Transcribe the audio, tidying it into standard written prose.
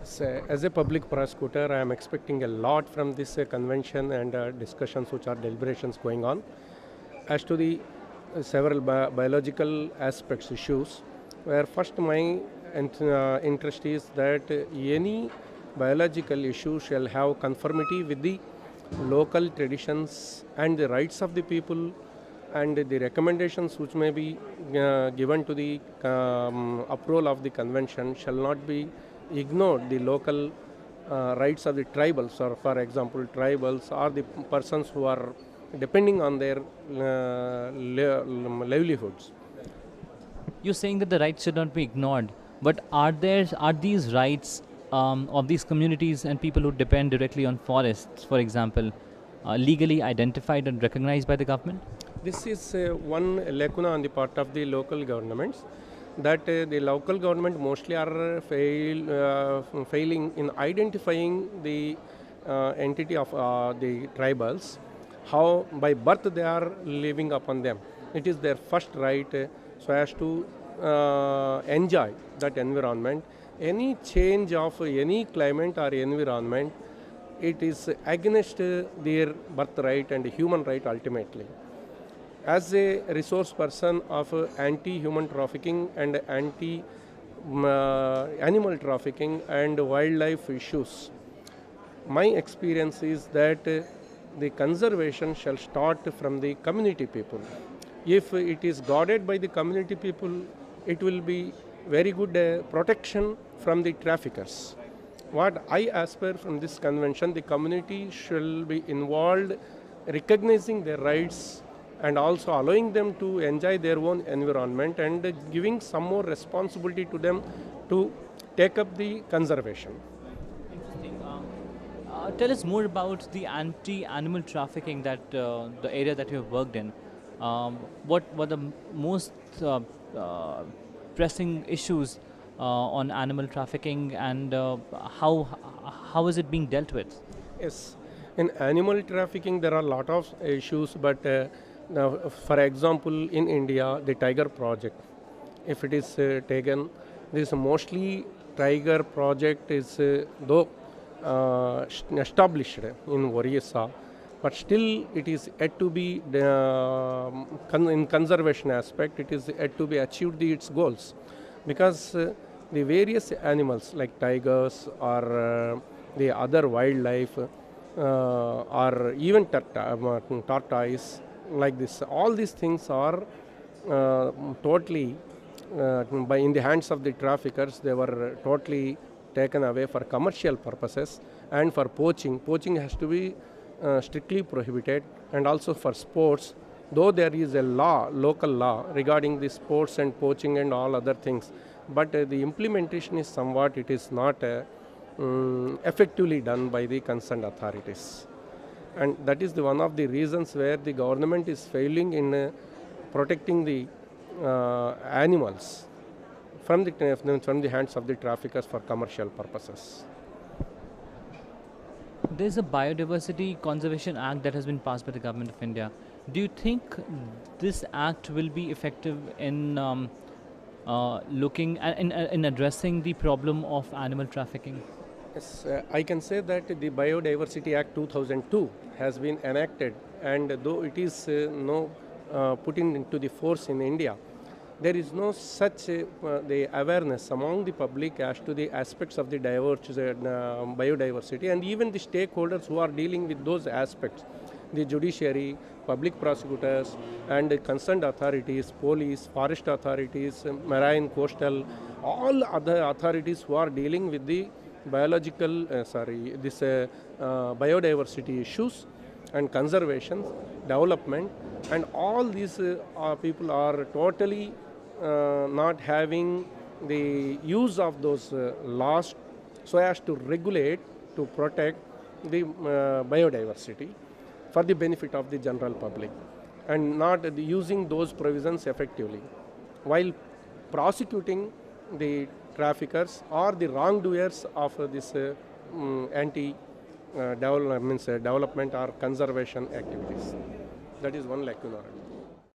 So, as a public prosecutor, I am expecting a lot from this convention and discussions which are deliberations going on. As to the several biological aspects issues, where first my interest is that any biological issue shall have conformity with the local traditions and the rights of the people, and the recommendations which may be given to the approval of the convention shall not be ignored the local rights of the tribals, or for example tribals or the persons who are depending on their livelihoods. You're saying that the rights should not be ignored, but are these rights of these communities and people who depend directly on forests, for example, legally identified and recognized by the government? This is one lacuna on the part of the local governments, that the local government mostly are failing in identifying the entity of the tribals, how by birth they are living upon them. It is their first right so as to enjoy that environment. Any change of any climate or environment, it is against their birthright and human right ultimately. As a resource person of anti-human trafficking and anti-animal trafficking and wildlife issues, my experience is that the conservation shall start from the community people. If it is guarded by the community people, it will be very good protection from the traffickers. What I aspire from this convention, the community shall be involved, recognizing their rights and also allowing them to enjoy their own environment, and giving some more responsibility to them to take up the conservation. Interesting. Tell us more about the anti-animal trafficking, that the area that you have worked in. What were the most pressing issues on animal trafficking, and how is it being dealt with? Yes, in animal trafficking there are a lot of issues, but now, for example, in India, the Tiger Project, if it is taken, this mostly Tiger Project is though established in Orissa, but still it is yet to be in conservation aspect, it is yet to be achieved its goals, because the various animals like tigers or the other wildlife or even tortoise, like this, all these things are totally by in the hands of the traffickers. They were totally taken away for commercial purposes, and for poaching has to be strictly prohibited, and also for sports, though there is a law, local law regarding the sports and poaching and all other things, but the implementation is somewhat, it is not effectively done by the concerned authorities. And that is one of the reasons where the government is failing in protecting the animals from the hands of the traffickers for commercial purposes. There's a Biodiversity Conservation Act that has been passed by the Government of India. Do you think this act will be effective in in addressing the problem of animal trafficking? Yes, I can say that the Biodiversity Act 2002 has been enacted, and though it is put into the force in India, there is no such the awareness among the public as to the aspects of the biodiversity, and even the stakeholders who are dealing with those aspects, the judiciary, public prosecutors, and the concerned authorities, police, forest authorities, marine, coastal, all other authorities who are dealing with the biodiversity issues and conservation, development, and all these people are totally not having the use of those laws so as to regulate, to protect the biodiversity for the benefit of the general public, and not using those provisions effectively while prosecuting the traffickers or the wrongdoers of this development or conservation activities. That is one lacuna.